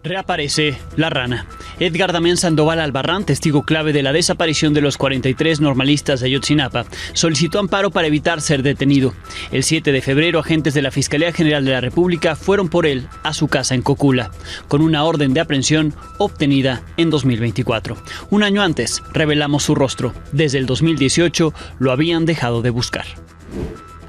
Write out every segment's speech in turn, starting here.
Reaparece la rana. Edgar Damián Sandoval Albarrán, testigo clave de la desaparición de los 43 normalistas de Ayotzinapa, solicitó amparo para evitar ser detenido. El 7 de febrero, agentes de la Fiscalía General de la República fueron por él a su casa en Cocula, con una orden de aprehensión obtenida en 2024. Un año antes, revelamos su rostro. Desde el 2018 lo habían dejado de buscar.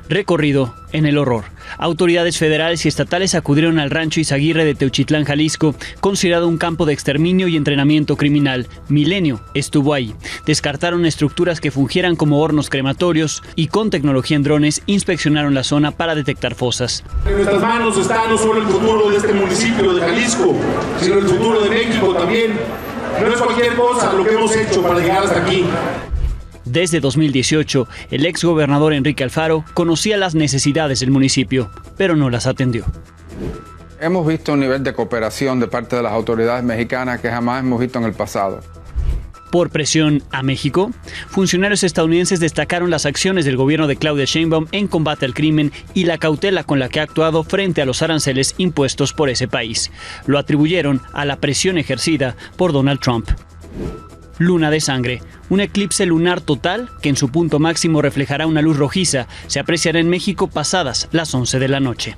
Recorrido en el horror. Autoridades federales y estatales acudieron al rancho Izaguirre de Teuchitlán, Jalisco, considerado un campo de exterminio y entrenamiento criminal. Milenio estuvo ahí. Descartaron estructuras que fungieran como hornos crematorios y con tecnología en drones inspeccionaron la zona para detectar fosas. En nuestras manos está no solo el futuro de este municipio de Jalisco, sino el futuro de México también. No es cualquier cosa lo que hemos hecho para llegar hasta aquí. Desde 2018, el exgobernador Enrique Alfaro conocía las necesidades del municipio, pero no las atendió. Hemos visto un nivel de cooperación de parte de las autoridades mexicanas que jamás hemos visto en el pasado. Por presión a México, funcionarios estadounidenses destacaron las acciones del gobierno de Claudia Sheinbaum en combate al crimen y la cautela con la que ha actuado frente a los aranceles impuestos por ese país. Lo atribuyeron a la presión ejercida por Donald Trump. Luna de sangre. Un eclipse lunar total que en su punto máximo reflejará una luz rojiza. Se apreciará en México pasadas las 11 de la noche.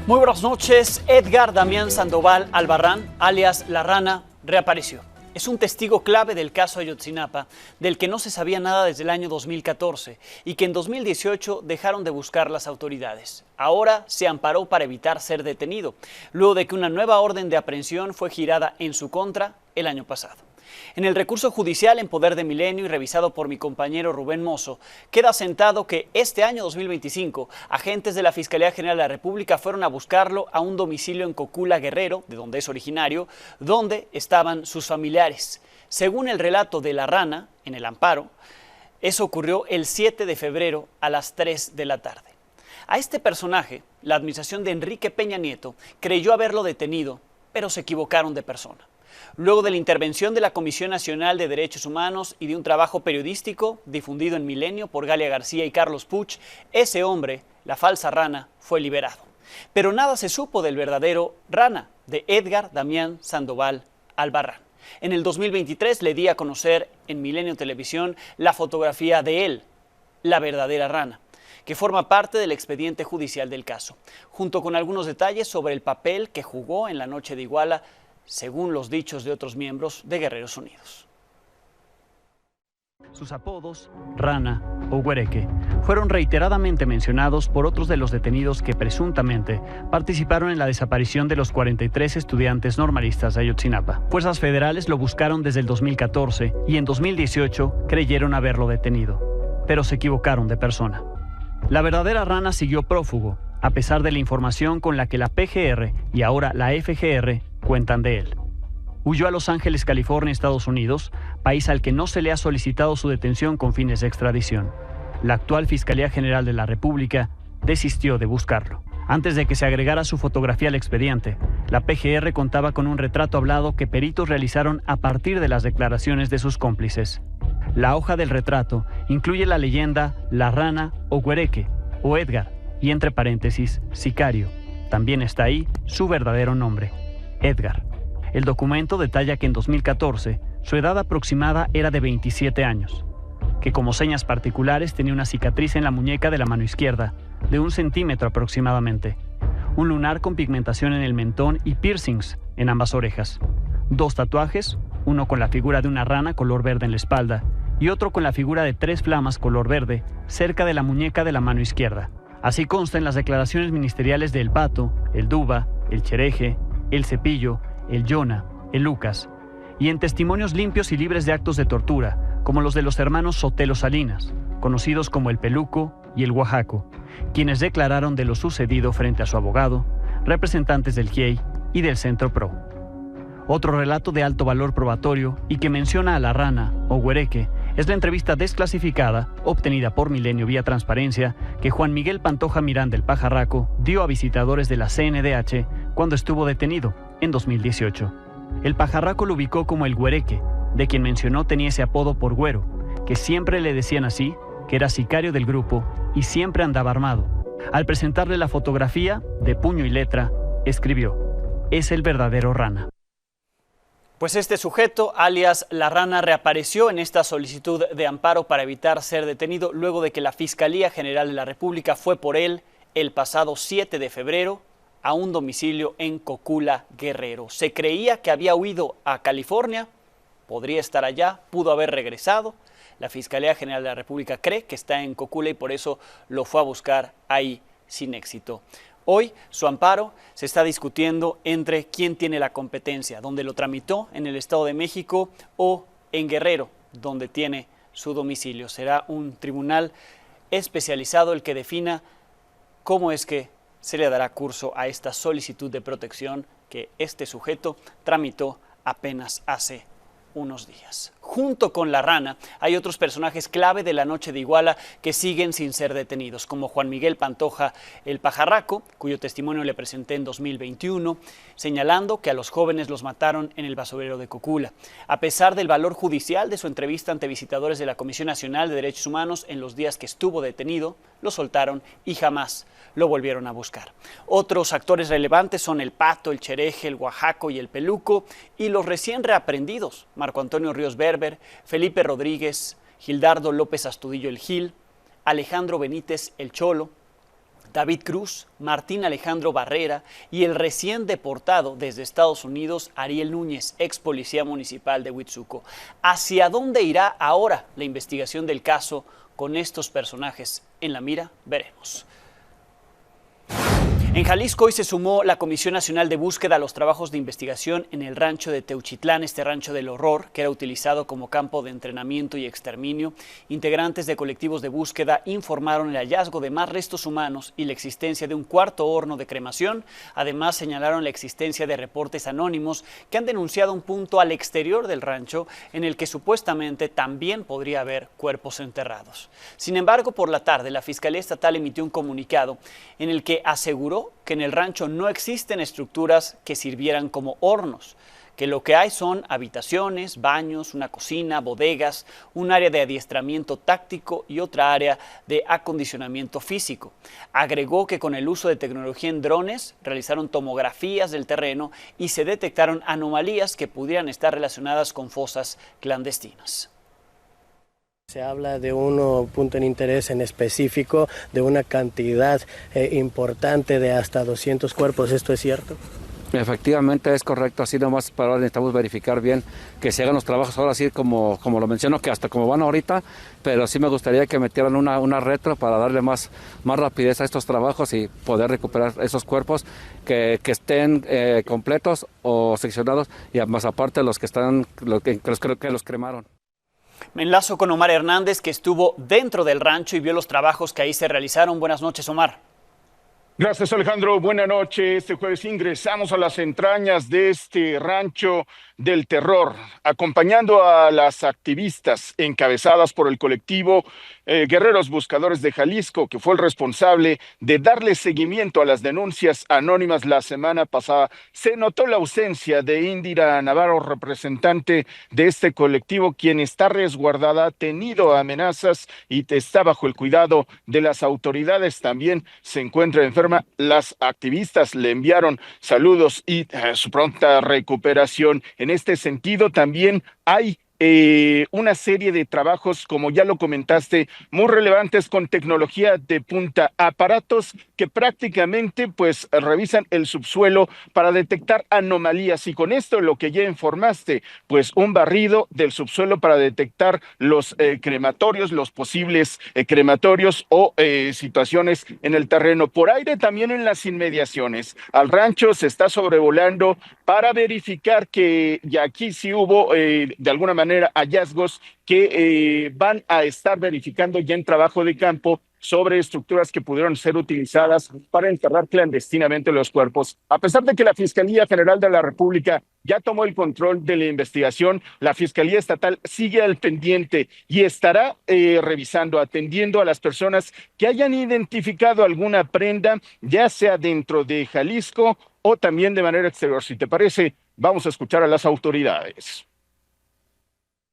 Muy buenas noches. Edgar Damián Sandoval Albarrán, alias La Rana, reapareció. Es un testigo clave del caso Ayotzinapa, del que no se sabía nada desde el año 2014 y que en 2018 dejaron de buscar las autoridades. Ahora se amparó para evitar ser detenido, luego de que una nueva orden de aprehensión fue girada en su contra el año pasado. En el recurso judicial en poder de Milenio y revisado por mi compañero Rubén Mozo, queda asentado que este año 2025, agentes de la Fiscalía General de la República fueron a buscarlo a un domicilio en Cocula, Guerrero, de donde es originario, donde estaban sus familiares. Según el relato de La Rana, en el amparo, eso ocurrió el 7 de febrero a las 3 de la tarde. A este personaje, la administración de Enrique Peña Nieto creyó haberlo detenido, pero se equivocaron de persona. Luego de la intervención de la Comisión Nacional de Derechos Humanos y de un trabajo periodístico difundido en Milenio por Galia García y Carlos Puch, ese hombre, la falsa rana, fue liberado. Pero nada se supo del verdadero rana, de Edgar Damián Sandoval Albarrán. En el 2023 le di a conocer en Milenio Televisión la fotografía de él, la verdadera rana, que forma parte del expediente judicial del caso, junto con algunos detalles sobre el papel que jugó en la noche de Iguala, según los dichos de otros miembros de Guerreros Unidos. Sus apodos, Rana o Güereque, fueron reiteradamente mencionados por otros de los detenidos que presuntamente participaron en la desaparición de los 43 estudiantes normalistas de Ayotzinapa. Fuerzas federales lo buscaron desde el 2014 y en 2018 creyeron haberlo detenido, pero se equivocaron de persona. La verdadera rana siguió prófugo, a pesar de la información con la que la PGR y ahora la FGR cuentan de él. Huyó a Los Ángeles, California, Estados Unidos, país al que no se le ha solicitado su detención con fines de extradición. La actual Fiscalía General de la República desistió de buscarlo. Antes de que se agregara su fotografía al expediente, la PGR contaba con un retrato hablado que peritos realizaron a partir de las declaraciones de sus cómplices. La hoja del retrato incluye la leyenda La Rana o Güereque o Edgar y entre paréntesis sicario. También está ahí su verdadero nombre, Edgar. El documento detalla que en 2014 su edad aproximada era de 27 años, que como señas particulares tenía una cicatriz en la muñeca de la mano izquierda, de 1 centímetro aproximadamente, un lunar con pigmentación en el mentón y piercings en ambas orejas, 2 tatuajes, uno con la figura de una rana color verde en la espalda y otro con la figura de 3 flamas color verde cerca de la muñeca de la mano izquierda. Así consta en las declaraciones ministeriales de El Pato, El Duba, El Chereje, El Cepillo, El Yona, El Lucas, y en testimonios limpios y libres de actos de tortura, como los de los hermanos Sotelo Salinas, conocidos como El Peluco y El Oaxaco, quienes declararon de lo sucedido frente a su abogado, representantes del GIEI y del Centro PRO. Otro relato de alto valor probatorio y que menciona a la rana o huereque es la entrevista desclasificada, obtenida por Milenio vía transparencia, que Juan Miguel Pantoja Miranda el Pajarraco dio a visitadores de la CNDH cuando estuvo detenido en 2018. El Pajarraco lo ubicó como el huereque, de quien mencionó tenía ese apodo por güero, que siempre le decían así, que era sicario del grupo y siempre andaba armado. Al presentarle la fotografía, de puño y letra, escribió: "Es el verdadero Rana". Pues este sujeto, alias La Rana, reapareció en esta solicitud de amparo para evitar ser detenido luego de que la Fiscalía General de la República fue por él el pasado 7 de febrero a un domicilio en Cocula, Guerrero. Se creía que había huido a California, podría estar allá, pudo haber regresado. La Fiscalía General de la República cree que está en Cocula y por eso lo fue a buscar ahí sin éxito. Hoy su amparo se está discutiendo entre quién tiene la competencia, donde lo tramitó en el Estado de México o en Guerrero, donde tiene su domicilio. Será un tribunal especializado el que defina cómo es que se le dará curso a esta solicitud de protección que este sujeto tramitó apenas hace unos días. Junto con La Rana hay otros personajes clave de la noche de Iguala que siguen sin ser detenidos, como Juan Miguel Pantoja el Pajarraco, cuyo testimonio le presenté en 2021, señalando que a los jóvenes los mataron en el basurero de Cocula. A pesar del valor judicial de su entrevista ante visitadores de la Comisión Nacional de Derechos Humanos en los días que estuvo detenido, lo soltaron y jamás lo volvieron a buscar. Otros actores relevantes son el Pato, el Chereje, el Oaxaco y el Peluco, y los recién reaprendidos, Marco Antonio Ríos Berber, Felipe Rodríguez, Gildardo López Astudillo el Gil, Alejandro Benítez el Cholo, David Cruz, Martín Alejandro Barrera y el recién deportado desde Estados Unidos, Ariel Núñez, ex policía municipal de Huitzuco. ¿Hacia dónde irá ahora la investigación del caso con estos personajes en la mira? Veremos. En Jalisco hoy se sumó la Comisión Nacional de Búsqueda a los trabajos de investigación en el rancho de Teuchitlán, este rancho del horror, que era utilizado como campo de entrenamiento y exterminio. Integrantes de colectivos de búsqueda informaron el hallazgo de más restos humanos y la existencia de un cuarto horno de cremación. Además, señalaron la existencia de reportes anónimos que han denunciado un punto al exterior del rancho en el que supuestamente también podría haber cuerpos enterrados. Sin embargo, por la tarde, la Fiscalía Estatal emitió un comunicado en el que aseguró que en el rancho no existen estructuras que sirvieran como hornos, que lo que hay son habitaciones, baños, una cocina, bodegas, un área de adiestramiento táctico y otra área de acondicionamiento físico. Agregó que con el uso de tecnología en drones realizaron tomografías del terreno y se detectaron anomalías que pudieran estar relacionadas con fosas clandestinas. Se habla de un punto en interés en específico, de una cantidad importante de hasta 200 cuerpos, ¿esto es cierto? Efectivamente es correcto, así nomás para ahora necesitamos verificar bien que se hagan los trabajos ahora sí como lo menciono, que hasta como van ahorita, pero sí me gustaría que metieran una retro para darle más rapidez a estos trabajos y poder recuperar esos cuerpos que estén completos o seccionados y más aparte los que los cremaron. Me enlazo con Omar Hernández, que estuvo dentro del rancho y vio los trabajos que ahí se realizaron. Buenas noches, Omar. Gracias, Alejandro. Buenas noches. Este jueves ingresamos a las entrañas de este rancho del terror, acompañando a las activistas encabezadas por el colectivo Guerreros Buscadores de Jalisco, que fue el responsable de darle seguimiento a las denuncias anónimas la semana pasada. Se notó la ausencia de Indira Navarro, representante de este colectivo, quien está resguardada, ha tenido amenazas y está bajo el cuidado de las autoridades. También se encuentra enferma. Las activistas le enviaron saludos y su pronta recuperación. En este sentido, también hay una serie de trabajos, como ya lo comentaste, muy relevantes con tecnología de punta, aparatos que prácticamente pues revisan el subsuelo para detectar anomalías, y con esto lo que ya informaste, pues un barrido del subsuelo para detectar los crematorios, los posibles crematorios o situaciones en el terreno. Por aire también en las inmediaciones al rancho se está sobrevolando para verificar que ya aquí sí hubo de alguna manera hallazgos que van a estar verificando ya en trabajo de campo sobre estructuras que pudieron ser utilizadas para enterrar clandestinamente los cuerpos. A pesar de que la Fiscalía General de la República ya tomó el control de la investigación, la Fiscalía Estatal sigue al pendiente y estará revisando, atendiendo a las personas que hayan identificado alguna prenda, ya sea dentro de Jalisco o también de manera exterior. Si te parece, vamos a escuchar a las autoridades.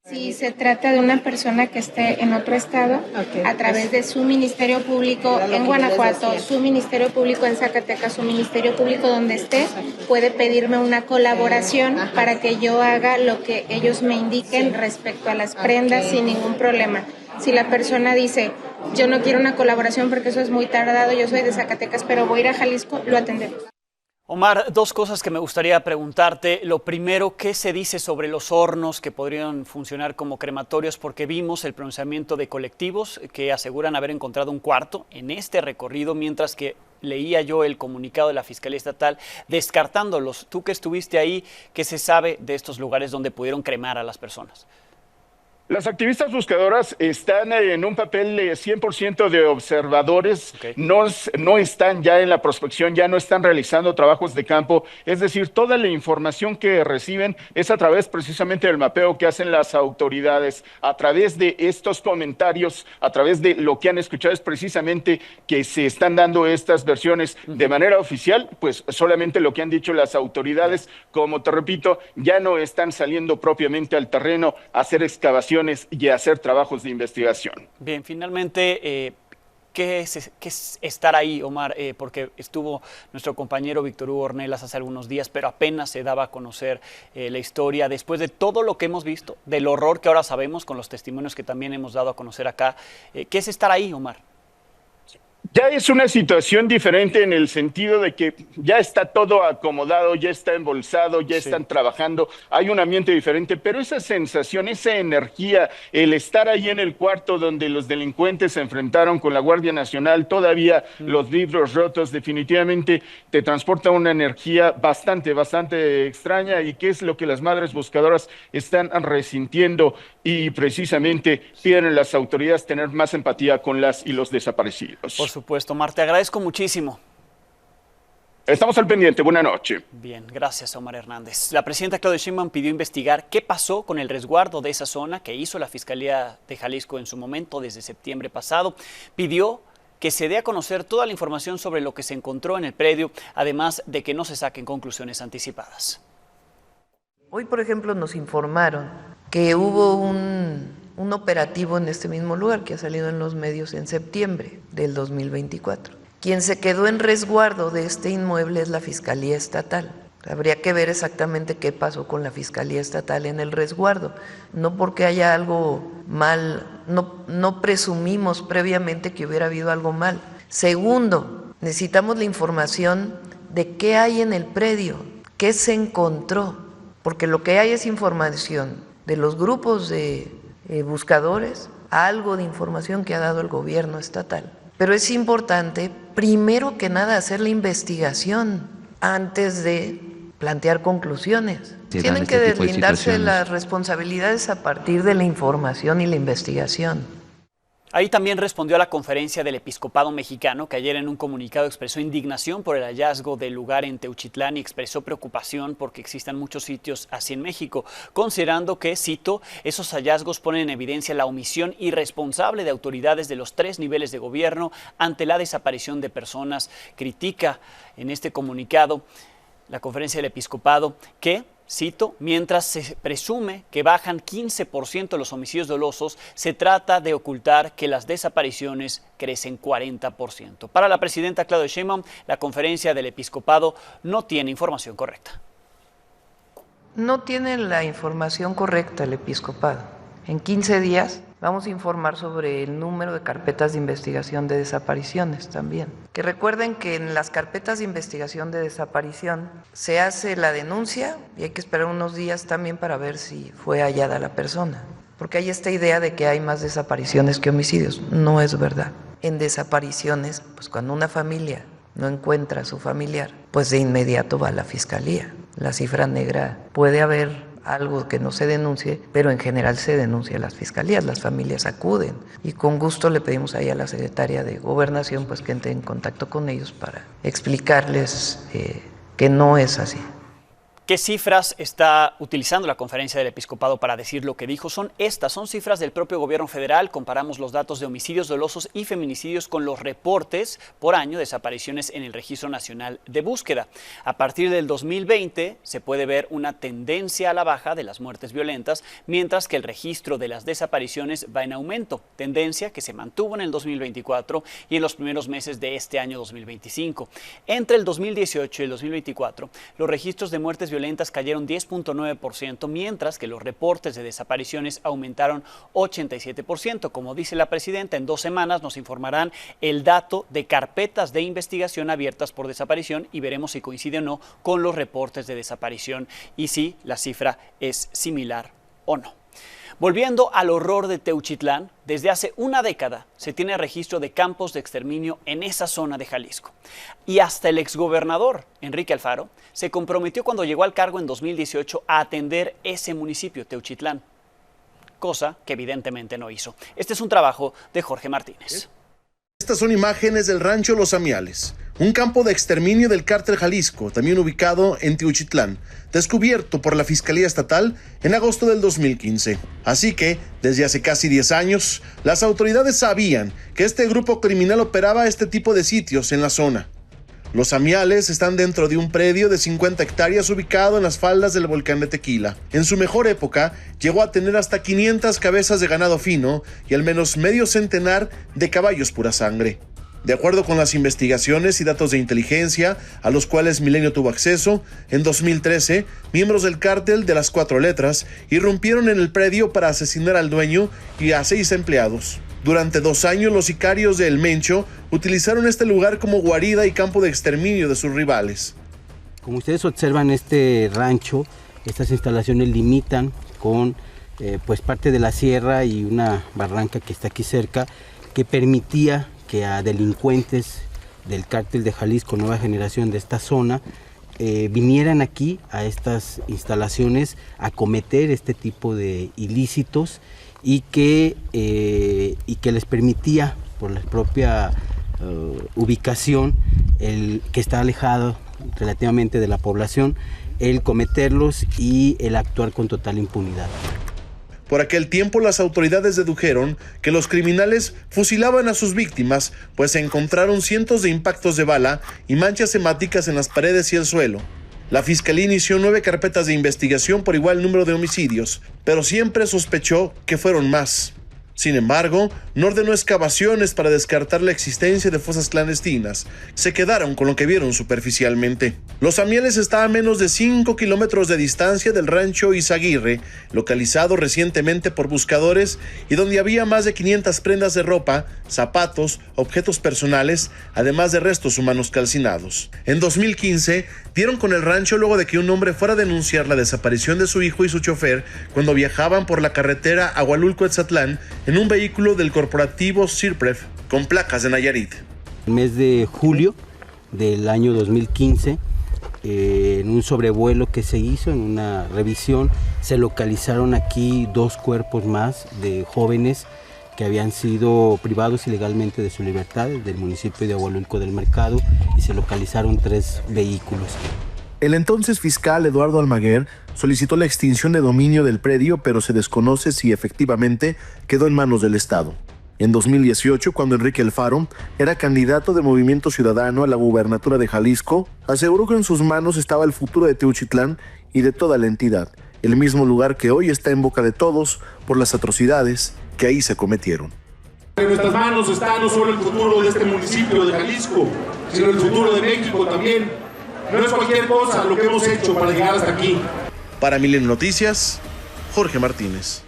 Si se trata de una persona que esté en otro estado, a través de su Ministerio Público en Guanajuato, su Ministerio Público en Zacatecas, su Ministerio Público donde esté, puede pedirme una colaboración para que yo haga lo que ellos me indiquen respecto a las prendas sin ningún problema. Si la persona dice, yo no quiero una colaboración porque eso es muy tardado, yo soy de Zacatecas, pero voy a ir a Jalisco, lo atenderé. Omar, dos cosas que me gustaría preguntarte. Lo primero, ¿qué se dice sobre los hornos que podrían funcionar como crematorios? Porque vimos el pronunciamiento de colectivos que aseguran haber encontrado un cuarto en este recorrido, mientras que leía yo el comunicado de la Fiscalía Estatal descartándolos. Tú que estuviste ahí, ¿qué se sabe de estos lugares donde pudieron cremar a las personas? Las activistas buscadoras están en un papel 100% de observadores, okay. No están ya en la prospección, ya no están realizando trabajos de campo, es decir, toda la información que reciben es a través precisamente del mapeo que hacen las autoridades, a través de estos comentarios, a través de lo que han escuchado, es precisamente que se están dando estas versiones de manera oficial, pues solamente lo que han dicho las autoridades, como te repito, ya no están saliendo propiamente al terreno a hacer excavaciones y hacer trabajos de investigación. Bien, finalmente, ¿qué es estar ahí, Omar? Porque estuvo nuestro compañero Víctor Hugo Ornelas hace algunos días, pero apenas se daba a conocer la historia. Después de todo lo que hemos visto, del horror que ahora sabemos con los testimonios que también hemos dado a conocer acá, ¿qué es estar ahí, Omar? Ya es una situación diferente en el sentido de que ya está todo acomodado, ya está embolsado, ya están trabajando, hay un ambiente diferente, pero esa sensación, esa energía, el estar ahí en el cuarto donde los delincuentes se enfrentaron con la Guardia Nacional, todavía los vidrios rotos, definitivamente te transporta una energía bastante extraña, y que es lo que las madres buscadoras están resintiendo, y precisamente piden a las autoridades tener más empatía con las y los desaparecidos. Por supuesto, Omar, te agradezco muchísimo. Estamos al pendiente, buena noche. Bien, gracias, Omar Hernández. La presidenta Claudia Sheinbaum pidió investigar qué pasó con el resguardo de esa zona que hizo la Fiscalía de Jalisco en su momento desde septiembre pasado. Pidió que se dé a conocer toda la información sobre lo que se encontró en el predio, además de que no se saquen conclusiones anticipadas. Hoy, por ejemplo, nos informaron que hubo un operativo en este mismo lugar que ha salido en los medios en septiembre del 2024. Quien se quedó en resguardo de este inmueble es la Fiscalía Estatal. Habría que ver exactamente qué pasó con la Fiscalía Estatal en el resguardo. No porque haya algo mal, no presumimos previamente que hubiera habido algo mal. Segundo, necesitamos la información de qué hay en el predio, qué se encontró, porque lo que hay es información de los grupos de buscadores, algo de información que ha dado el gobierno estatal. Pero es importante, primero que nada, hacer la investigación antes de plantear conclusiones. Tienen que deslindarse las responsabilidades a partir de la información y la investigación. Ahí también respondió a la conferencia del Episcopado Mexicano, que ayer en un comunicado expresó indignación por el hallazgo del lugar en Teuchitlán y expresó preocupación porque existan muchos sitios así en México, considerando que, cito, esos hallazgos ponen en evidencia la omisión irresponsable de autoridades de los 3 niveles de gobierno ante la desaparición de personas. Critica en este comunicado la conferencia del Episcopado que, cito, mientras se presume que bajan 15% los homicidios dolosos, se trata de ocultar que las desapariciones crecen 40%. Para la presidenta Claudia Sheinbaum, la conferencia del Episcopado no tiene información correcta. No tiene la información correcta el Episcopado. En 15 días vamos a informar sobre el número de carpetas de investigación de desapariciones también. Que recuerden que en las carpetas de investigación de desaparición se hace la denuncia y hay que esperar unos días también para ver si fue hallada la persona. Porque hay esta idea de que hay más desapariciones que homicidios. No es verdad. En desapariciones, pues cuando una familia no encuentra a su familiar, pues de inmediato va a la fiscalía. La cifra negra puede haber algo que no se denuncie, pero en general se denuncia a las fiscalías, las familias acuden y con gusto le pedimos ahí a la secretaria de Gobernación pues que entre en contacto con ellos para explicarles que no es así. ¿Qué cifras está utilizando la Conferencia del Episcopado para decir lo que dijo? Son cifras del propio gobierno federal. Comparamos los datos de homicidios dolosos y feminicidios con los reportes por año de desapariciones en el Registro Nacional de Búsqueda. A partir del 2020 se puede ver una tendencia a la baja de las muertes violentas, mientras que el registro de las desapariciones va en aumento, tendencia que se mantuvo en el 2024 y en los primeros meses de este año 2025. Entre el 2018 y el 2024, los registros de muertes violentas cayeron 10.9%, mientras que los reportes de desapariciones aumentaron 87%. Como dice la presidenta, en 2 semanas nos informarán el dato de carpetas de investigación abiertas por desaparición y veremos si coincide o no con los reportes de desaparición y si la cifra es similar o no. Volviendo al horror de Teuchitlán, desde hace una década se tiene registro de campos de exterminio en esa zona de Jalisco. Y hasta el exgobernador, Enrique Alfaro, se comprometió cuando llegó al cargo en 2018 a atender ese municipio, Teuchitlán, cosa que evidentemente no hizo. Este es un trabajo de Jorge Martínez. Estas son imágenes del rancho Los Amiales, un campo de exterminio del cártel Jalisco, también ubicado en Teuchitlán, descubierto por la Fiscalía Estatal en agosto del 2015. Así que, desde hace casi 10 años, las autoridades sabían que este grupo criminal operaba este tipo de sitios en la zona. Los Amiales están dentro de un predio de 50 hectáreas ubicado en las faldas del volcán de Tequila. En su mejor época, llegó a tener hasta 500 cabezas de ganado fino y al menos medio centenar de caballos pura sangre. De acuerdo con las investigaciones y datos de inteligencia a los cuales Milenio tuvo acceso, en 2013, miembros del cártel de las 4 letras irrumpieron en el predio para asesinar al dueño y a 6 empleados. Durante 2 años, los sicarios de El Mencho utilizaron este lugar como guarida y campo de exterminio de sus rivales. Como ustedes observan, este rancho, estas instalaciones limitan con pues parte de la sierra y una barranca que está aquí cerca, que permitía que a delincuentes del cártel de Jalisco Nueva Generación de esta zona vinieran aquí a estas instalaciones a cometer este tipo de ilícitos y que les permitía, por la propia ubicación, el que está alejado relativamente de la población, el cometerlos y el actuar con total impunidad. Por aquel tiempo, las autoridades dedujeron que los criminales fusilaban a sus víctimas, pues se encontraron cientos de impactos de bala y manchas hemáticas en las paredes y el suelo. La Fiscalía inició 9 carpetas de investigación por igual número de homicidios, pero siempre sospechó que fueron más. Sin embargo, no ordenó excavaciones para descartar la existencia de fosas clandestinas. Se quedaron con lo que vieron superficialmente. Los Amiales está a menos de 5 kilómetros de distancia del rancho Izaguirre, localizado recientemente por buscadores y donde había más de 500 prendas de ropa, zapatos, objetos personales, además de restos humanos calcinados. En 2015, dieron con el rancho luego de que un hombre fuera a denunciar la desaparición de su hijo y su chofer cuando viajaban por la carretera Agualulco-Etzatlán en un vehículo del corporativo Sirpref con placas de Nayarit. El mes de julio del año 2015, en un sobrevuelo que se hizo, en una revisión, se localizaron aquí 2 cuerpos más de jóvenes que habían sido privados ilegalmente de su libertad del municipio de Agualulco del Mercado, y se localizaron 3 vehículos. El entonces fiscal Eduardo Almaguer solicitó la extinción de dominio del predio, pero se desconoce si efectivamente quedó en manos del Estado. En 2018, cuando Enrique Alfaro era candidato de Movimiento Ciudadano a la gubernatura de Jalisco, aseguró que en sus manos estaba el futuro de Teuchitlán y de toda la entidad, el mismo lugar que hoy está en boca de todos por las atrocidades que ahí se cometieron. En nuestras manos está no solo el futuro de este municipio de Jalisco, sino el futuro de México también. No es cualquier cosa lo que hemos hecho para llegar hasta aquí. Para Milenio Noticias, Jorge Martínez.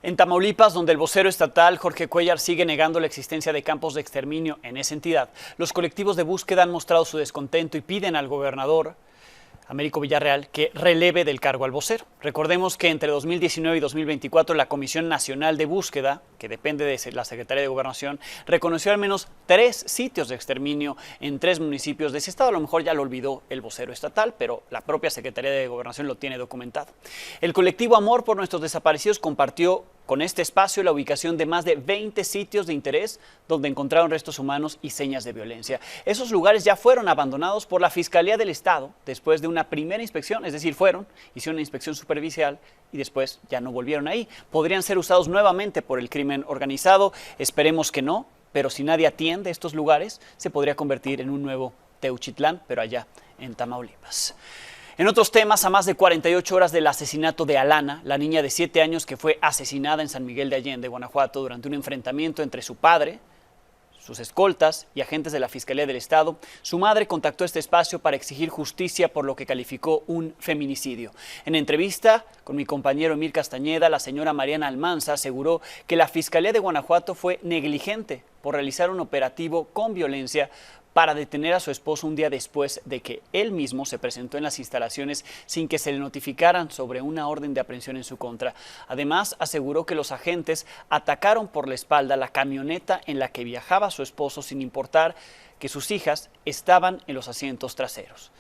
En Tamaulipas, donde el vocero estatal Jorge Cuellar sigue negando la existencia de campos de exterminio en esa entidad, los colectivos de búsqueda han mostrado su descontento y piden al gobernador Américo Villarreal, que releve del cargo al vocero. Recordemos que entre 2019 y 2024 la Comisión Nacional de Búsqueda, que depende de la Secretaría de Gobernación, reconoció al menos 3 sitios de exterminio en 3 municipios de ese estado. A lo mejor ya lo olvidó el vocero estatal, pero la propia Secretaría de Gobernación lo tiene documentado. El colectivo Amor por Nuestros Desaparecidos compartió con este espacio la ubicación de más de 20 sitios de interés donde encontraron restos humanos y señas de violencia. Esos lugares ya fueron abandonados por la Fiscalía del Estado después de una primera inspección, es decir, hicieron una inspección superficial y después ya no volvieron ahí. Podrían ser usados nuevamente por el crimen organizado, esperemos que no, pero si nadie atiende estos lugares, se podría convertir en un nuevo Teuchitlán, pero allá en Tamaulipas. En otros temas, a más de 48 horas del asesinato de Alana, la niña de 7 años que fue asesinada en San Miguel de Allende, Guanajuato, durante un enfrentamiento entre su padre, sus escoltas y agentes de la Fiscalía del Estado, su madre contactó este espacio para exigir justicia por lo que calificó un feminicidio. En entrevista con mi compañero Emir Castañeda, la señora Mariana Almanza aseguró que la Fiscalía de Guanajuato fue negligente por realizar un operativo con violencia para detener a su esposo un día después de que él mismo se presentó en las instalaciones sin que se le notificaran sobre una orden de aprehensión en su contra. Además, aseguró que los agentes atacaron por la espalda la camioneta en la que viajaba su esposo sin importar que sus hijas estaban en los asientos traseros.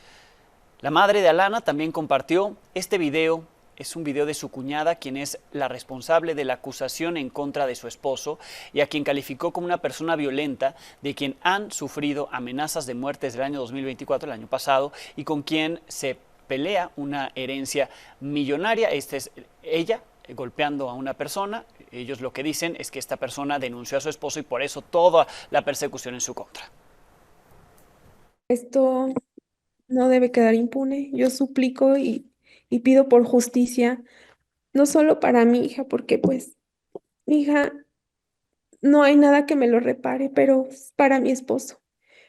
La madre de Alana también compartió este video. Es un video de su cuñada, quien es la responsable de la acusación en contra de su esposo y a quien calificó como una persona violenta, de quien han sufrido amenazas de muerte desde el año 2024, el año pasado, y con quien se pelea una herencia millonaria. Esta es ella golpeando a una persona. Ellos lo que dicen es que esta persona denunció a su esposo y por eso toda la persecución en su contra. Esto no debe quedar impune. Yo suplico y pido por justicia, no solo para mi hija, porque pues mi hija no hay nada que me lo repare, pero para mi esposo.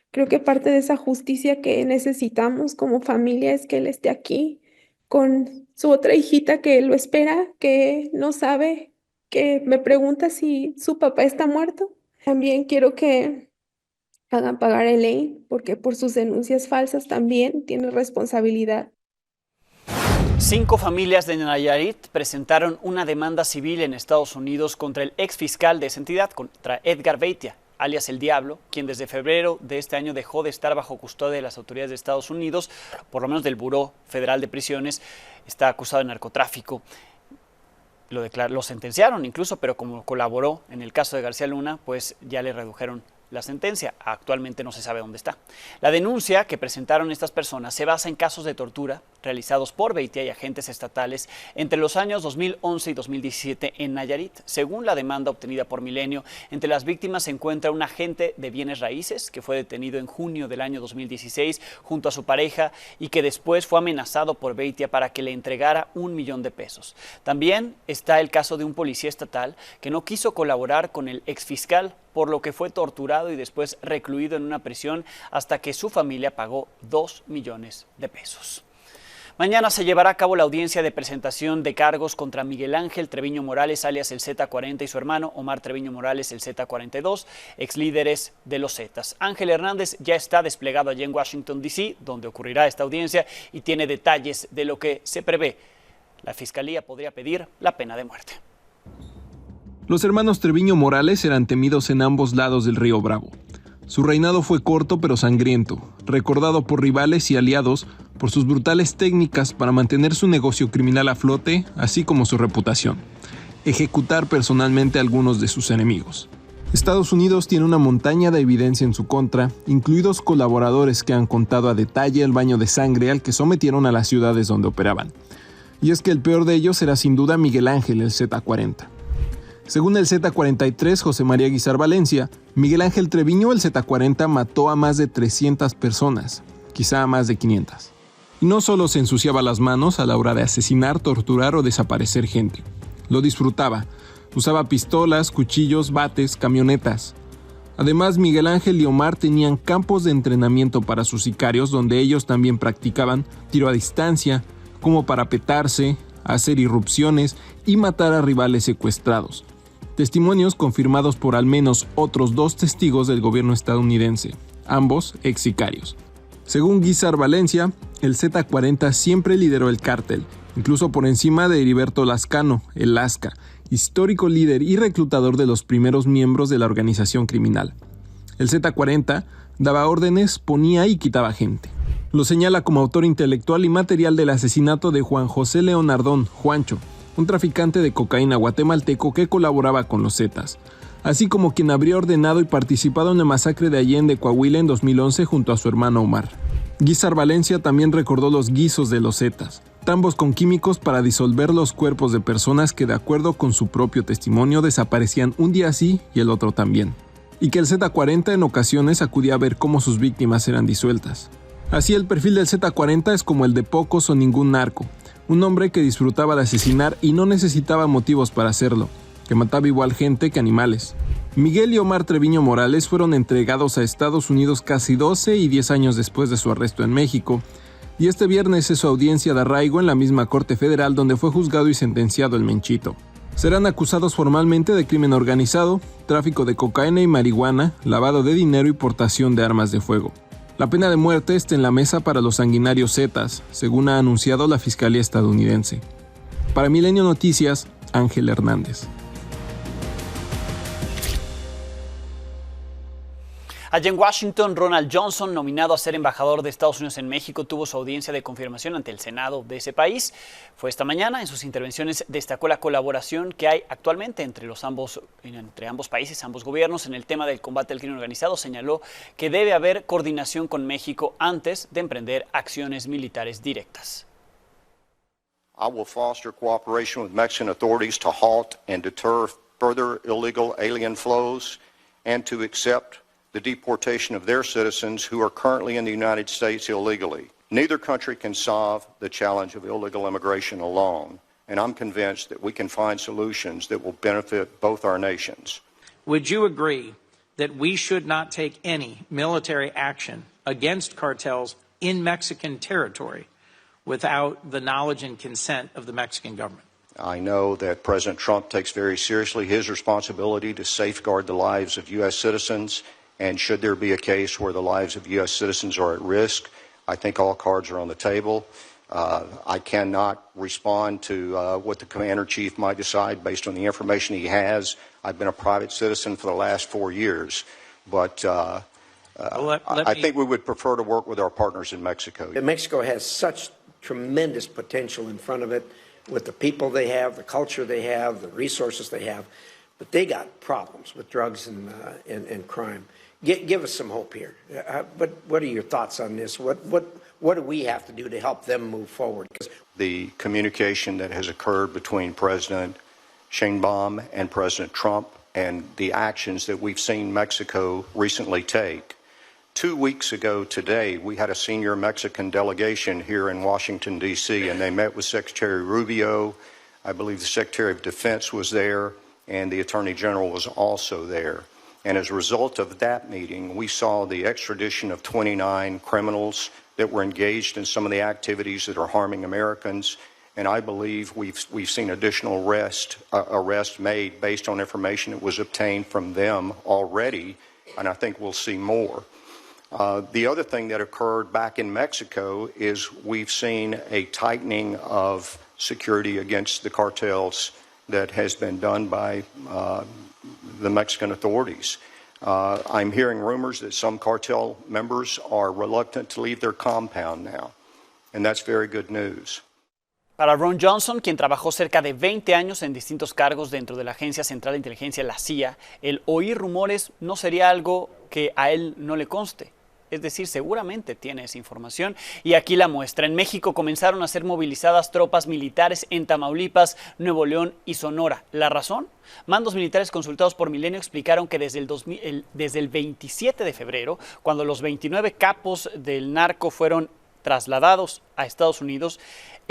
Creo que parte de esa justicia que necesitamos como familia es que él esté aquí con su otra hijita que lo espera, que no sabe, que me pregunta si su papá está muerto. También quiero que hagan pagar a Elaine, porque por sus denuncias falsas también tiene responsabilidad. 5 familias de Nayarit presentaron una demanda civil en Estados Unidos contra el exfiscal de esa entidad, contra Edgar Beitia, alias El Diablo, quien desde febrero de este año dejó de estar bajo custodia de las autoridades de Estados Unidos, por lo menos del Buró Federal de Prisiones. Está acusado de narcotráfico. Lo sentenciaron incluso, pero como colaboró en el caso de García Luna, pues ya le redujeron la sentencia. Actualmente no se sabe dónde está. La denuncia que presentaron estas personas se basa en casos de tortura realizados por Beitia y agentes estatales entre los años 2011 y 2017 en Nayarit. Según la demanda obtenida por Milenio, entre las víctimas se encuentra un agente de bienes raíces que fue detenido en junio del año 2016 junto a su pareja y que después fue amenazado por Beitia para que le entregara $1,000,000. También está el caso de un policía estatal que no quiso colaborar con el exfiscal, por lo que fue torturado y después recluido en una prisión hasta que su familia pagó $2 millones. Mañana se llevará a cabo la audiencia de presentación de cargos contra Miguel Ángel Treviño Morales, alias el Z40, y su hermano Omar Treviño Morales, el Z42, ex líderes de los Zetas. Ángel Hernández ya está desplegado allí en Washington, D.C., donde ocurrirá esta audiencia, y tiene detalles de lo que se prevé. La Fiscalía podría pedir la pena de muerte. Los hermanos Treviño Morales eran temidos en ambos lados del río Bravo. Su reinado fue corto pero sangriento, recordado por rivales y aliados por sus brutales técnicas para mantener su negocio criminal a flote, así como su reputación. Ejecutar personalmente a algunos de sus enemigos. Estados Unidos tiene una montaña de evidencia en su contra, incluidos colaboradores que han contado a detalle el baño de sangre al que sometieron a las ciudades donde operaban. Y es que el peor de ellos era sin duda Miguel Ángel, el Z40. Según el Z43, José María Guizar Valencia, Miguel Ángel Treviño, el Z40, mató a más de 300 personas, quizá a más de 500. Y no solo se ensuciaba las manos a la hora de asesinar, torturar o desaparecer gente. Lo disfrutaba. Usaba pistolas, cuchillos, bates, camionetas. Además, Miguel Ángel y Omar tenían campos de entrenamiento para sus sicarios donde ellos también practicaban tiro a distancia, como parapetarse, hacer irrupciones y matar a rivales secuestrados. Testimonios confirmados por al menos otros 2 testigos del gobierno estadounidense, ambos ex sicarios. Según Guízar Valencia, el Z40 siempre lideró el cártel, incluso por encima de Heriberto Lascano, el Lasca, histórico líder y reclutador de los primeros miembros de la organización criminal. El Z40 daba órdenes, ponía y quitaba gente. Lo señala como autor intelectual y material del asesinato de Juan José Leonardón, Juancho, un traficante de cocaína guatemalteco que colaboraba con los Zetas, así como quien habría ordenado y participado en la masacre de Allende, Coahuila en 2011 junto a su hermano Omar. Guízar Valencia también recordó los guisos de los Zetas, tambos con químicos para disolver los cuerpos de personas que, de acuerdo con su propio testimonio, desaparecían un día sí y el otro también, y que el Z40 en ocasiones acudía a ver cómo sus víctimas eran disueltas. Así, el perfil del Z40 es como el de pocos o ningún narco, un hombre que disfrutaba de asesinar y no necesitaba motivos para hacerlo, que mataba igual gente que animales. Miguel y Omar Treviño Morales fueron entregados a Estados Unidos casi 12 y 10 años después de su arresto en México, y este viernes es su audiencia de arraigo en la misma Corte Federal donde fue juzgado y sentenciado el Menchito. Serán acusados formalmente de crimen organizado, tráfico de cocaína y marihuana, lavado de dinero y portación de armas de fuego. La pena de muerte está en la mesa para los sanguinarios Zetas, según ha anunciado la Fiscalía estadounidense. Para Milenio Noticias, Ángel Hernández. Allá en Washington, Ronald Johnson, nominado a ser embajador de Estados Unidos en México, tuvo su audiencia de confirmación ante el Senado de ese país. Fue esta mañana. En sus intervenciones destacó la colaboración que hay actualmente entre ambos países, ambos gobiernos, en el tema del combate al crimen organizado. Señaló que debe haber coordinación con México antes de emprender acciones militares directas. I will foster cooperation with Mexican authorities to halt and deter further illegal alien flows and to accept the deportation of their citizens who are currently in the United States illegally. Neither country can solve the challenge of illegal immigration alone, and I'm convinced that we can find solutions that will benefit both our nations. Would you agree that we should not take any military action against cartels in Mexican territory without the knowledge and consent of the Mexican government? I know that President Trump takes very seriously his responsibility to safeguard the lives of U.S. citizens. And should there be a case where the lives of U.S. citizens are at risk, I think all cards are on the table. I cannot respond to what the Commander-in-Chief might decide based on the information he has. I've been a private citizen for the last 4 years, but I think we would prefer to work with our partners in Mexico. Mexico has such tremendous potential in front of it with the people they have, the culture they have, the resources they have, but they got problems with drugs and crime. Give us some hope here. What are your thoughts on this? What do we have to do to help them move forward? The communication that has occurred between President Sheinbaum and President Trump and the actions that we've seen Mexico recently take. 2 weeks ago today, we had a senior Mexican delegation here in Washington, D.C., and they met with Secretary Rubio. I believe the Secretary of Defense was there, and the Attorney General was also there. And as a result of that meeting, we saw the extradition of 29 criminals that were engaged in some of the activities that are harming Americans. And I believe we've seen additional arrests made based on information that was obtained from them already, and I think we'll see more. The other thing that occurred back in Mexico is we've seen a tightening of security against the cartels that has been done by the Mexican authorities. I'm hearing rumors that some cartel members are reluctant to leave their compound now, and that's very good news. Para Ron Johnson, quien trabajó cerca de 20 años en distintos cargos dentro de la Agencia Central de Inteligencia, la CIA, el oír rumores no sería algo que a él no le conste. Es decir, seguramente tiene esa información y aquí la muestra. En México comenzaron a ser movilizadas tropas militares en Tamaulipas, Nuevo León y Sonora. ¿La razón? Mandos militares consultados por Milenio explicaron que desde el 27 de febrero, cuando los 29 capos del narco fueron trasladados a Estados Unidos,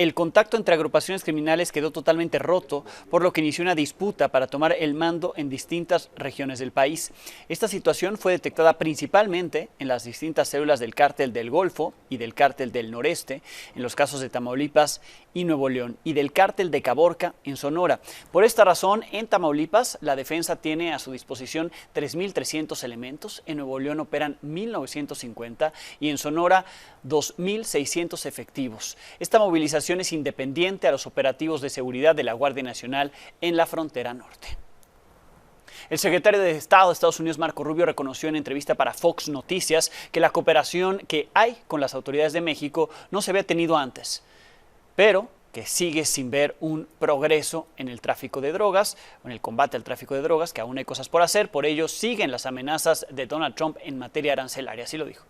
el contacto entre agrupaciones criminales quedó totalmente roto, por lo que inició una disputa para tomar el mando en distintas regiones del país. Esta situación fue detectada principalmente en las distintas células del Cártel del Golfo y del Cártel del Noreste, en los casos de Tamaulipas y Nuevo León, y del Cártel de Caborca en Sonora. Por esta razón, en Tamaulipas, la defensa tiene a su disposición 3.300 elementos, en Nuevo León operan 1.950 y en Sonora 2.600 efectivos. Esta movilización es independiente a los operativos de seguridad de la Guardia Nacional en la frontera norte. El secretario de Estado de Estados Unidos, Marco Rubio, reconoció en entrevista para Fox Noticias que la cooperación que hay con las autoridades de México no se había tenido antes, pero que sigue sin ver un progreso en el tráfico de drogas, o en el combate al tráfico de drogas, que aún hay cosas por hacer. Por ello, siguen las amenazas de Donald Trump en materia arancelaria, así lo dijo.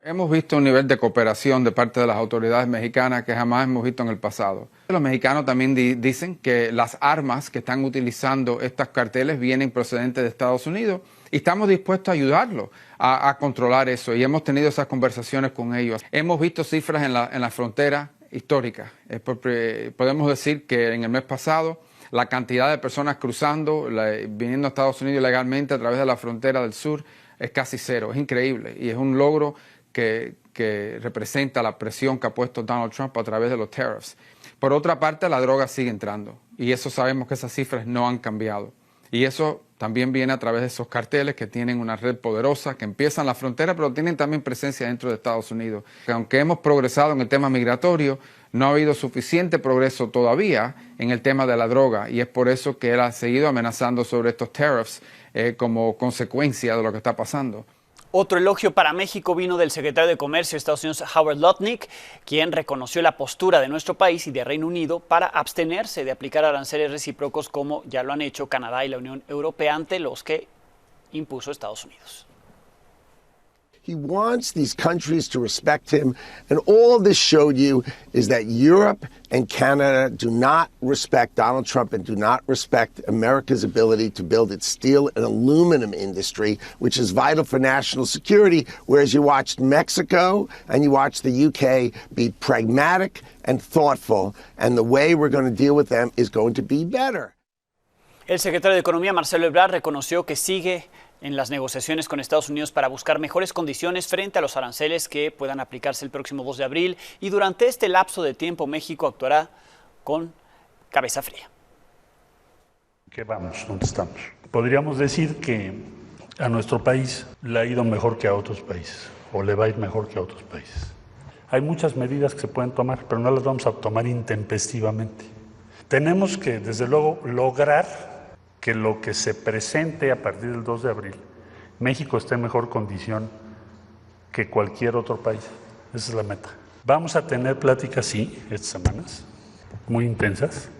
Hemos visto un nivel de cooperación de parte de las autoridades mexicanas que jamás hemos visto en el pasado. Los mexicanos también dicen que las armas que están utilizando estos carteles vienen procedentes de Estados Unidos y estamos dispuestos a ayudarlos a controlar eso, y hemos tenido esas conversaciones con ellos. Hemos visto cifras en la frontera histórica. Podemos decir que en el mes pasado la cantidad de personas cruzando, viniendo a Estados Unidos ilegalmente a través de la frontera del sur es casi cero. Es increíble y es un logro que representa la presión que ha puesto Donald Trump a través de los tariffs. Por otra parte, la droga sigue entrando y eso sabemos que esas cifras no han cambiado. Y eso también viene a través de esos carteles que tienen una red poderosa, que empiezan la frontera, pero tienen también presencia dentro de Estados Unidos. Aunque hemos progresado en el tema migratorio, no ha habido suficiente progreso todavía en el tema de la droga, y es por eso que él ha seguido amenazando sobre estos tariffs como consecuencia de lo que está pasando. Otro elogio para México vino del secretario de Comercio de Estados Unidos, Howard Lutnick, quien reconoció la postura de nuestro país y de Reino Unido para abstenerse de aplicar aranceles recíprocos como ya lo han hecho Canadá y la Unión Europea ante los que impuso Estados Unidos. He wants these countries to respect him, and all this showed you is that Europe and Canada do not respect Donald Trump and do not respect America's ability to build its steel and aluminum industry, which is vital for national security, whereas you watched Mexico and you watched the UK be pragmatic and thoughtful, and the way we're going to deal with them is going to be better. El secretario de Economía, Marcelo Ebrard, reconoció que sigue en las negociaciones con Estados Unidos para buscar mejores condiciones frente a los aranceles que puedan aplicarse el próximo 2 de abril, y durante este lapso de tiempo México actuará con cabeza fría. ¿Qué vamos? ¿Dónde estamos? Podríamos decir que a nuestro país le ha ido mejor que a otros países, o le va a ir mejor que a otros países. Hay muchas medidas que se pueden tomar, pero no las vamos a tomar intempestivamente. Tenemos que, desde luego, lograr que lo que se presente a partir del 2 de abril, México esté en mejor condición que cualquier otro país. Esa es la meta. Vamos a tener pláticas, sí, estas semanas, muy intensas,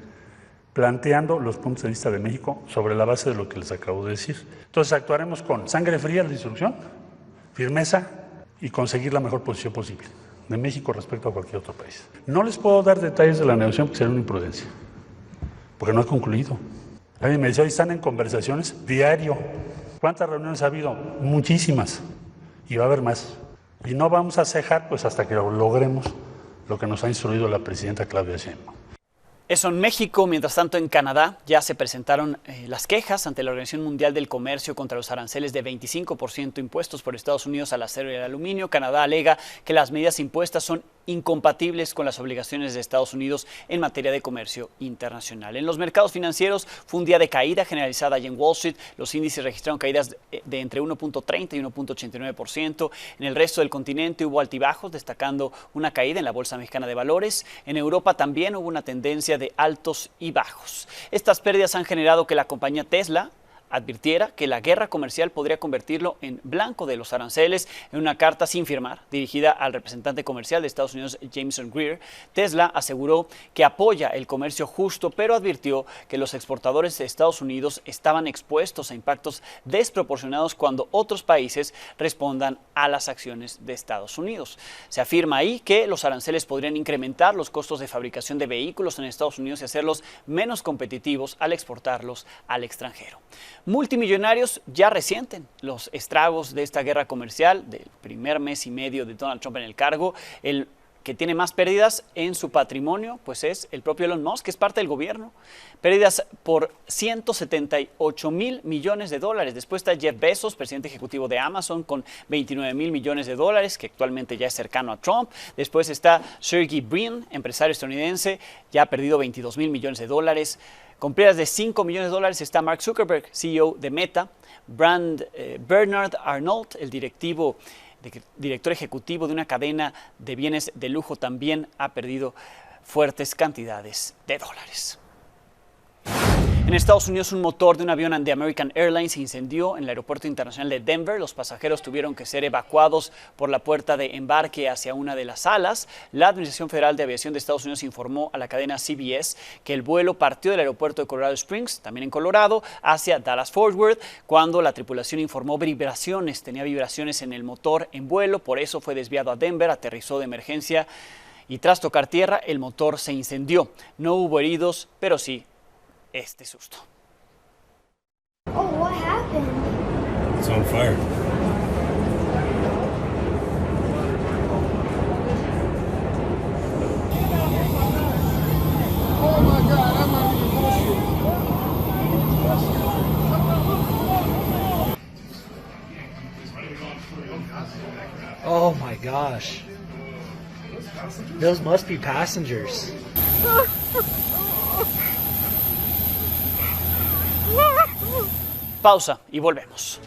planteando los puntos de vista de México sobre la base de lo que les acabo de decir. Entonces actuaremos con sangre fría, la instrucción, firmeza y conseguir la mejor posición posible de México respecto a cualquier otro país. No les puedo dar detalles de la negociación porque sería una imprudencia, porque no ha concluido. Alguien me dice, hoy están en conversaciones diario. ¿Cuántas reuniones ha habido? Muchísimas. Y va a haber más. Y no vamos a cejar pues hasta que logremos lo que nos ha instruido la presidenta Claudia Sheinbaum. Eso en México. Mientras tanto, en Canadá ya se presentaron las quejas ante la Organización Mundial del Comercio contra los aranceles de 25% impuestos por Estados Unidos al acero y al aluminio. Canadá alega que las medidas impuestas son incompatibles con las obligaciones de Estados Unidos en materia de comercio internacional. En los mercados financieros fue un día de caída generalizada y en Wall Street los índices registraron caídas de entre 1.30 y 1.89%. En el resto del continente hubo altibajos, destacando una caída en la Bolsa Mexicana de Valores. En Europa también hubo una tendencia de altos y bajos. Estas pérdidas han generado que la compañía Tesla advirtiera que la guerra comercial podría convertirlo en blanco de los aranceles. En una carta sin firmar, dirigida al representante comercial de Estados Unidos, Jameson Greer, Tesla aseguró que apoya el comercio justo, pero advirtió que los exportadores de Estados Unidos estaban expuestos a impactos desproporcionados cuando otros países respondan a las acciones de Estados Unidos. Se afirma ahí que los aranceles podrían incrementar los costos de fabricación de vehículos en Estados Unidos y hacerlos menos competitivos al exportarlos al extranjero. Multimillonarios ya resienten los estragos de esta guerra comercial del primer mes y medio de Donald Trump en el cargo. El que tiene más pérdidas en su patrimonio, pues es el propio Elon Musk, que es parte del gobierno. Pérdidas por 178 mil millones de dólares. Después está Jeff Bezos, presidente ejecutivo de Amazon, con 29 mil millones de dólares, que actualmente ya es cercano a Trump. Después está Sergey Brin, empresario estadounidense, ya ha perdido 22 mil millones de dólares. Con pérdidas de 5 millones de dólares está Mark Zuckerberg, CEO de Meta. Bernard Arnault, el director ejecutivo de una cadena de bienes de lujo, también ha perdido fuertes cantidades de dólares. En Estados Unidos, un motor de un avión de American Airlines se incendió en el aeropuerto internacional de Denver. Los pasajeros tuvieron que ser evacuados por la puerta de embarque hacia una de las alas. La Administración Federal de Aviación de Estados Unidos informó a la cadena CBS que el vuelo partió del aeropuerto de Colorado Springs, también en Colorado, hacia Dallas-Fort Worth, cuando la tripulación informó vibraciones. Tenía vibraciones en el motor en vuelo, por eso fue desviado a Denver, aterrizó de emergencia y tras tocar tierra, el motor se incendió. No hubo heridos, pero sí este susto. Oh, what happened? It's on fire. Oh my God, I'm not even bullshit. Oh my gosh. Those must be passengers. Pausa y volvemos.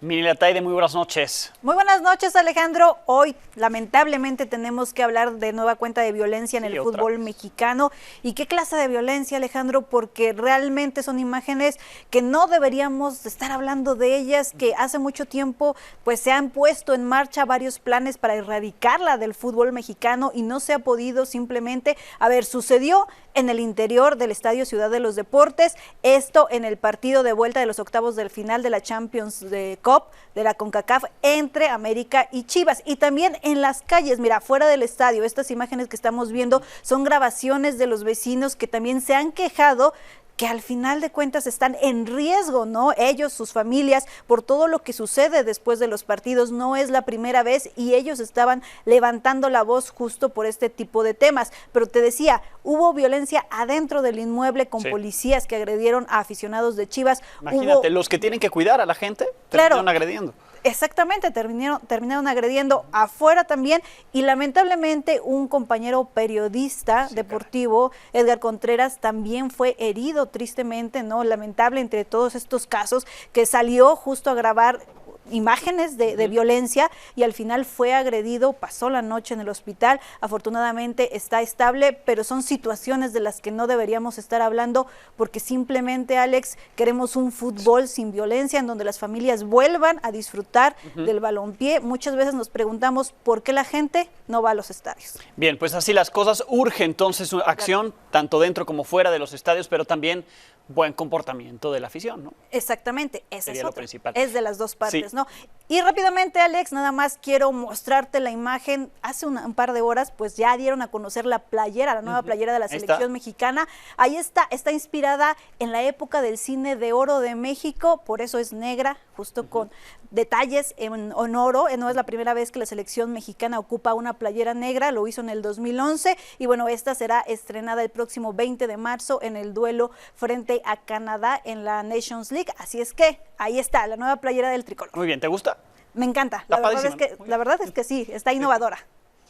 Mini Lataide, muy buenas noches. Muy buenas noches, Alejandro. Hoy, lamentablemente, tenemos que hablar de nueva cuenta de violencia en el fútbol mexicano. ¿Y qué clase de violencia, Alejandro? Porque realmente son imágenes que no deberíamos estar hablando de ellas, que hace mucho tiempo pues se han puesto en marcha varios planes para erradicarla del fútbol mexicano y no se ha podido simplemente. A ver, sucedió en el interior del Estadio Ciudad de los Deportes, esto en el partido de vuelta de los octavos del final de la Champions Cup de la CONCACAF entre América y Chivas, y también en las calles, mira, fuera del estadio. Estas imágenes que estamos viendo son grabaciones de los vecinos que también se han quejado que al final de cuentas están en riesgo, ¿no? Ellos, sus familias, por todo lo que sucede después de los partidos. No es la primera vez y ellos estaban levantando la voz justo por este tipo de temas. Pero te decía, hubo violencia adentro del inmueble con policías que agredieron a aficionados de Chivas. Imagínate, los que tienen que cuidar a la gente terminaron agrediendo. Exactamente, terminaron agrediendo afuera también, y lamentablemente un compañero periodista deportivo, Edgar Contreras, también fue herido tristemente, ¿no? Lamentable entre todos estos casos, que salió justo a grabar imágenes de violencia y al final fue agredido, pasó la noche en el hospital. Afortunadamente está estable, pero son situaciones de las que no deberíamos estar hablando, porque simplemente, Alex, queremos un fútbol sin violencia, en donde las familias vuelvan a disfrutar del balompié. Muchas veces nos preguntamos por qué la gente no va a los estadios. Bien, pues así las cosas. Urge entonces una acción, tanto dentro como fuera de los estadios, pero también buen comportamiento de la afición, ¿no? Exactamente, esa sería es lo principal. Es de las dos partes, Sí. ¿no? Y rápidamente, Alex, nada más quiero mostrarte la imagen. Hace un par de horas, pues ya dieron a conocer la playera, la nueva playera de la selección mexicana. Ahí está inspirada en la época del cine de oro de México, por eso es negra, justo con detalles en oro. No es la primera vez que la selección mexicana ocupa una playera negra, lo hizo en el 2011 y bueno, esta será estrenada el próximo 20 de marzo en el duelo frente a Canadá en la Nations League. Así es que ahí está, la nueva playera del tricolor. Muy bien, ¿te gusta? Me encanta, la verdad es que sí, está innovadora.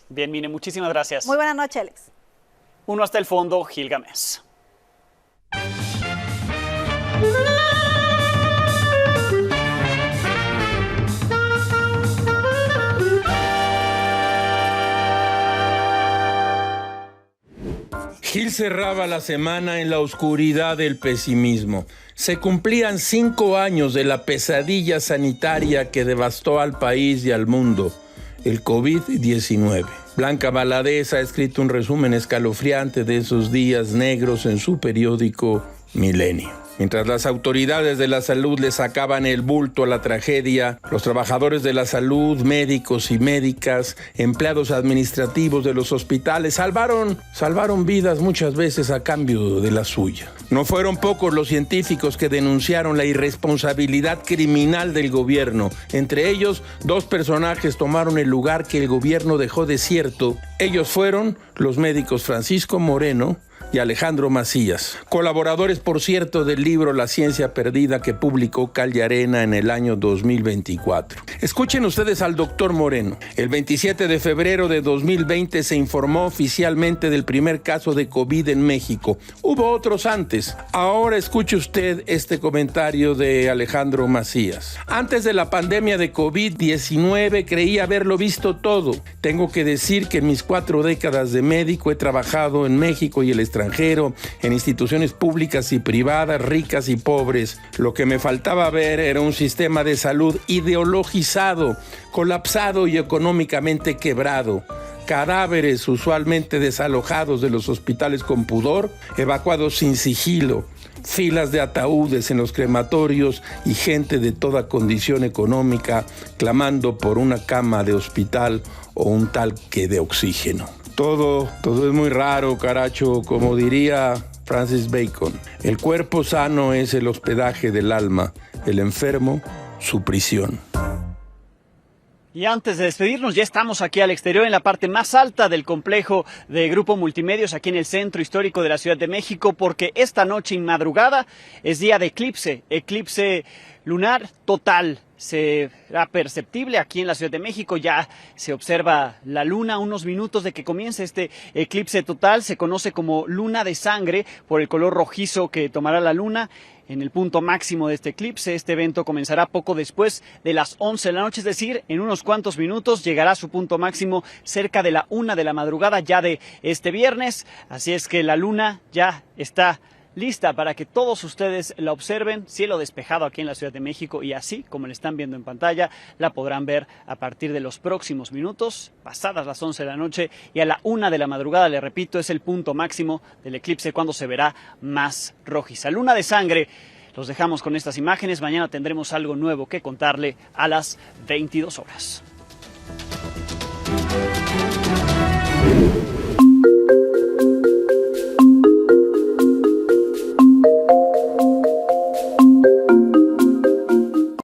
Bien, Mine, muchísimas gracias. Muy buena noche, Alex. Uno hasta el fondo, Gil Gámez. Gil cerraba la semana en la oscuridad del pesimismo. Se cumplían 5 años de la pesadilla sanitaria que devastó al país y al mundo, el COVID-19. Blanca Valadez ha escrito un resumen escalofriante de esos días negros en su periódico milenio. Mientras las autoridades de la salud le sacaban el bulto a la tragedia, los trabajadores de la salud, médicos y médicas, empleados administrativos de los hospitales, salvaron vidas muchas veces a cambio de la suya. No fueron pocos los científicos que denunciaron la irresponsabilidad criminal del gobierno. Entre ellos, 2 personajes tomaron el lugar que el gobierno dejó desierto. Ellos fueron los médicos Francisco Moreno y Alejandro Macías, colaboradores, por cierto, del libro La ciencia perdida que publicó Calle Arena en el año 2024. Escuchen ustedes al doctor Moreno. El 27 de febrero de 2020 se informó oficialmente del primer caso de COVID en México. Hubo otros antes. Ahora escuche usted este comentario de Alejandro Macías. Antes de la pandemia de COVID-19 creí haberlo visto todo. Tengo que decir que en mis 4 décadas de médico he trabajado en México y el extranjero, en instituciones públicas y privadas, ricas y pobres. Lo que me faltaba ver era un sistema de salud ideologizado, colapsado y económicamente quebrado. Cadáveres usualmente desalojados de los hospitales con pudor, evacuados sin sigilo, filas de ataúdes en los crematorios y gente de toda condición económica clamando por una cama de hospital o un tanque de oxígeno. Todo es muy raro, caracho, como diría Francis Bacon. El cuerpo sano es el hospedaje del alma, el enfermo, su prisión. Y antes de despedirnos, ya estamos aquí al exterior, en la parte más alta del complejo de Grupo Multimedios, aquí en el centro histórico de la Ciudad de México, porque esta noche y madrugada es día de eclipse lunar total. Será perceptible aquí en la Ciudad de México, ya se observa la luna, unos minutos de que comience este eclipse total. Se conoce como luna de sangre por el color rojizo que tomará la luna en el punto máximo de este eclipse. Este evento comenzará poco después de las 11 de la noche, es decir, en unos cuantos minutos llegará a su punto máximo cerca de la 1 de la madrugada ya de este viernes. Así es que la luna ya está lista para que todos ustedes la observen. Cielo despejado aquí en la Ciudad de México, y así como la están viendo en pantalla, la podrán ver a partir de los próximos minutos, pasadas las 11 de la noche, y a la 1 de la madrugada, le repito, es el punto máximo del eclipse cuando se verá más rojiza. Luna de sangre. Los dejamos con estas imágenes. Mañana tendremos algo nuevo que contarle a las 22 horas.